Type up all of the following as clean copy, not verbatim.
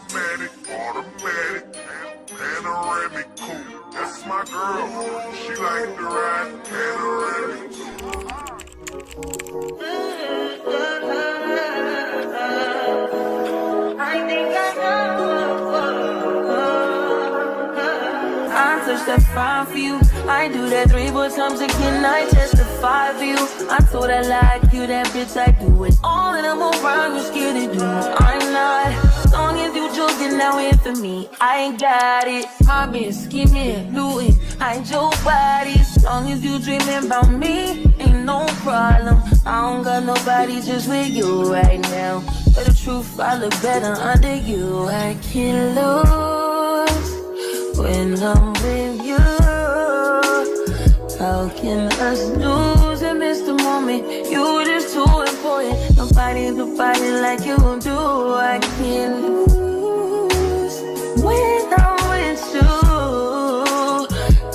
Automatic, panoramic coupe. That's my girl. She like to ride panoramic I touch that 5 for you. I do that 3 more times again. I testify for you. I told her like you, that bitch. I do it all and I'm around. You scared to do. I'm not. As long as you joking now in for me, I ain't got it. I've been scheming, looting, hide your body. As long as you dreaming about me, ain't no problem. I don't got nobody just with you right now. But the truth, I look better under you. I can't lose when I'm with you. How can us lose and miss the moment? You just too important. Nobody do body like you do. I can't lose when I'm with you.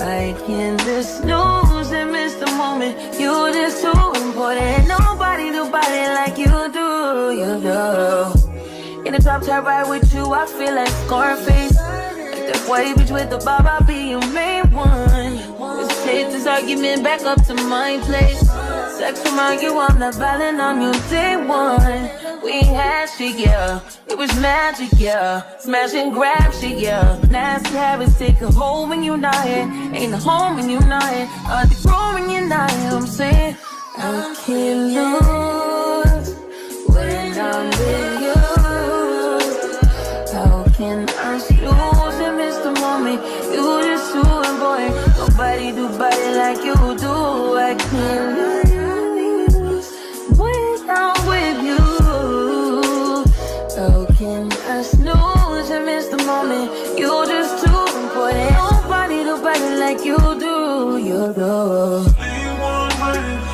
I can't just lose and miss the moment. You just too important. Nobody do body like you do. You do. In the top top right with you, I feel like Scarface. That white bitch with the bob, I'll be your main one. Let's take this argument back up to my place. Sex from you, I'm not violent on you day one. We had shit, yeah. It was magic, yeah. Smash and grab shit, yeah. Nasty habits take a hold when you're not here. Ain't a home when you're not here. They grow when you're not here. I'm saying I can't lose when I'm with you. How can I lose and miss the moment? You just too important. Nobody do body like you do. I can't lose when I'm with you. How can I snooze and miss the moment? You just too important. Nobody do body like you do. You do.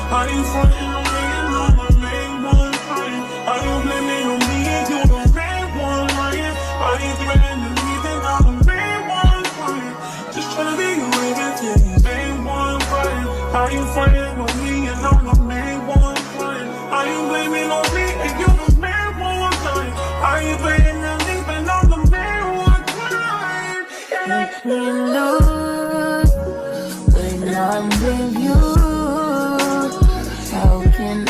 Are you frontin' on me and I'm the main one crying? Are you blaming on me and you the main one lying? Are you threatening to leave and I'm the main one crying? Just tryna be your everything, main one crying. Are you frontin' on me and I'm the main one crying? Are you blaming on me and you the main one crying? Are you blaming on me and I'm the main one crying? I can't lose when I'm with you. How can I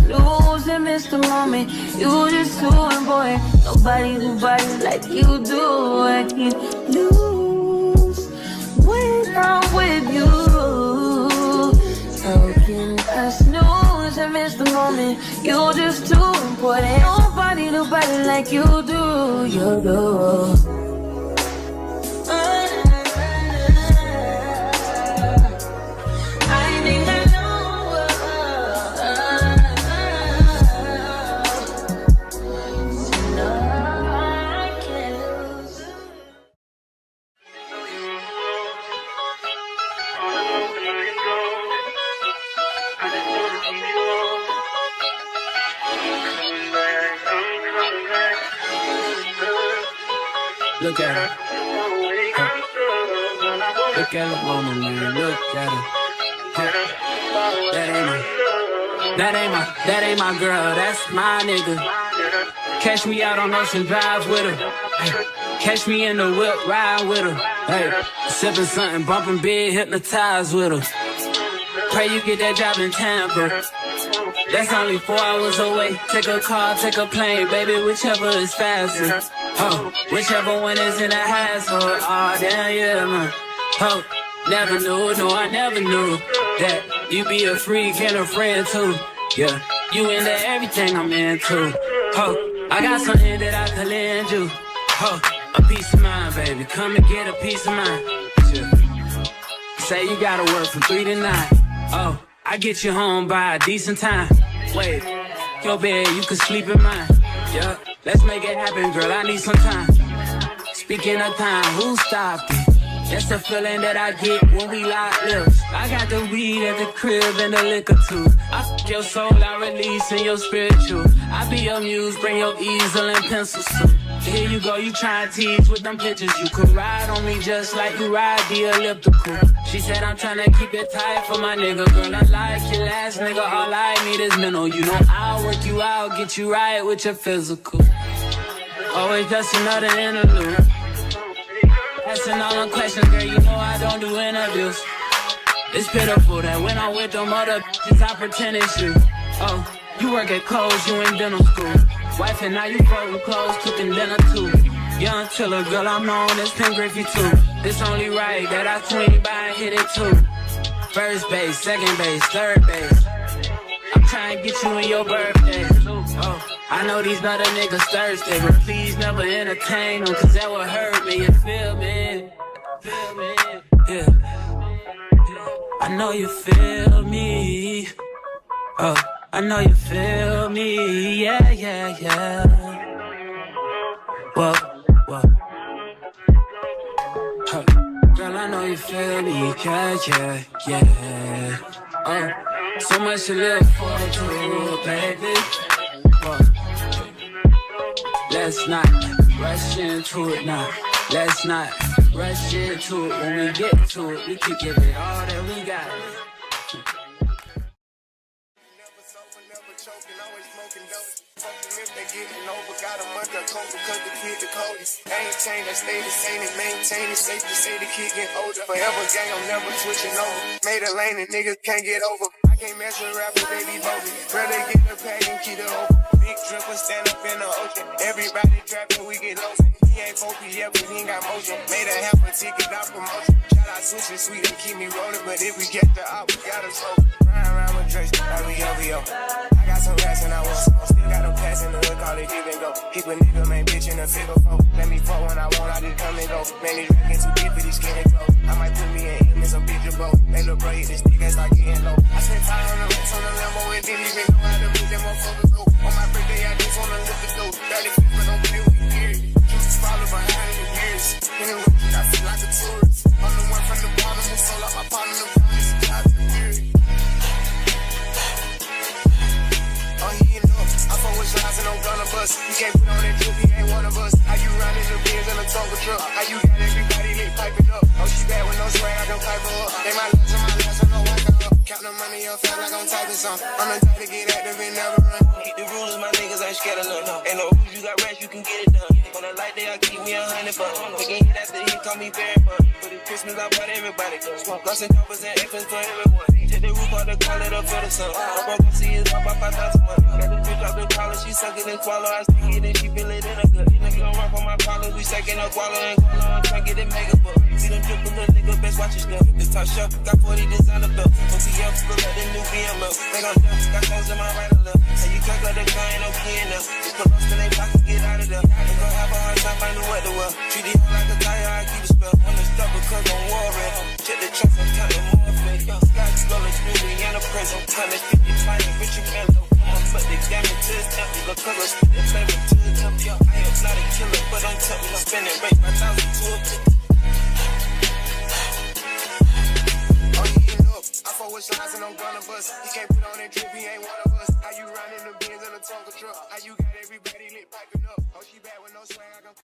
lose and miss the moment? You just too important. Nobody do body like you do. I can't lose when I'm with you. How can I snooze and miss the moment? You just too important. Nobody do body like you do. You do. Look at her. Look at the woman, man. Look at her. That ain't my girl. That's my nigga. Catch me out on Ocean Drive with her. Hey. Catch me in the whip, ride with her. Hey. Sipping something, bumping big, hypnotized with her. Pray you get that job in Tampa. That's only 4 hours away. Take a car, take a plane, baby, whichever is faster. Oh, whichever one is in the hassle. Oh, damn, yeah, man. Oh, never knew, no, I never knew that you be a freak and a friend too. Yeah, you into everything I'm into. Oh, I got something that I could lend you. Oh, a peace of mind, baby. Come and get a peace of mind. Yeah. Say you gotta work from 3 to 9. Oh, I get you home by a decent time. Wait, your bed, you can sleep in mine. Yeah, let's make it happen, girl, I need some time. Speaking of time, who stopped it? That's the feeling that I get when we lock lips. I got the weed at the crib and the liquor too. I fuck your soul, I release in your spiritual. I be your muse, bring your easel and pencils too. Here you go, you try to tease with them pictures. You could ride on me just like you ride the elliptical. She said I'm tryna keep it tight for my nigga. Girl, I like your last nigga, all I need is mental. You know I'll work you out, get you right with your physical. Always just another interlude. Asking all them questions, girl, you know I don't do interviews. It's pitiful that when I'm with them other bitches, I pretend it's you. Oh, you work at Kohl's, you in dental school. Wife and now you folding clothes, cooking dinner too. Young chiller, girl, I'm known as Pink Griffey too. It's only right that I swing by and hit it too. First base, second base, third base. I'm trying to get you in your birthday. Oh, I know these other niggas thirsty, but please never entertain them, cause that would hurt me, you feel me? Feel me? Yeah. I know you feel me. Oh, I know you feel me. Yeah, yeah, yeah. Whoa, whoa. Huh. Girl, I know you feel me. Yeah, yeah, yeah. Oh, so much to live for, too, baby. Whoa. Let's not rush into it now. Let's not rush into it. When we get to it, we can give it all that we got. Never choking, always smoking dope. Fucking if they getting over, got them under coat because the kid the coldest. Ain't changed, I stay the same and maintain it. Safe to say the kid get older. Forever gang, I'm never switching over. Made a lane and niggas can't get over. I can't mess with rappers, they be bogus. Rather get the pack and keep it over. Big dripper, stand up in the ocean. Everybody trapping, we get lost. He ain't focused yet, but he ain't got motion. Made a half a ticket out promotion. Shout out Sushi Sweet and keep me rolling. But if we get the op, we gotta slow. Ride around with Drake, like we OVO. I got some rats and I want some. Still got them pass in the hood, call it give and go. Keep a nigga, man, bitch in a figure four. Let me fuck when I want, I just come and go. Man, these rap get too deep for these skinny clothes. I might put me in him in some bitch boat. They look bro, hit this nigga start getting low. I spent time on the rats on the Lambo and didn't even know how to move them motherfuckers go. On my birthday, I just wanna look the dope. Barely fit, but don't play with me, period. Just follow behind in the years. In the road, I feel like a tourist. I'm the one from the bottom who sold out my partner, the promise. Jobs in the period. Oh, he ain't up. I fuck with shots and I'm gonna bust. You can't put on that drip, he ain't one of us. How you riding the Benz in a Tonka truck? How you got everybody lit piping up? Oh, she bad with no swag, I can pipe her up. They my last and my last, I know I got up. Count the money up fast like I'm typing some. I'm the type to get active and never run. Keep the rules, my niggas ain't scared of none. Ain't no rules, you got rats, you can get it done. On a light day, I keep me 100 bucks. Picking hit after he call me very fun. For the Christmas, I brought everybody. Lost and choppers and F's for everyone. Take the roof out the call it up for the sun. I broke see his pop by 5,000 months. Got the bitch off the collar, she suck it and swallow. I stick it and she feel it in her gut. Nigga don't run for my collars, we second up wallow and swallow and try get it mega book. See them drip with the nigga, best watch your stuff. The top shelf, got 40 designer belts. OTF, look like the new BM up. Think I'm dumb, got clothes in my right or left. How you talk like the guy ain't no key enough. Just put us in they block and get out of there. Ain't gon' have a hard time finding what to wear. Treat it like a tire, I keep a spell. On the stuff because I'm worried. Check the trunks, I'm counting more fake. Sky scrollers, movie and a prison. Time is 50, fighting with your mellow. But they got me to the temple. The color spit the flavor to the temple. I am not a killer, but I'm telling you, I'm spending rate 5,000 to a 50. Oh, he ain't up. I fuck with shots and I'm gonna bust. He can't put on that drip, he ain't one of us. How you riding the Benz in a Tonka truck? How you got everybody lit piping up? Oh, she bad with no swag, I can.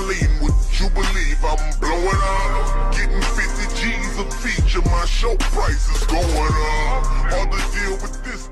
Marlene, would you believe I'm blowing up? Getting 50 G's a feature, my show price is going up. Hard to deal with this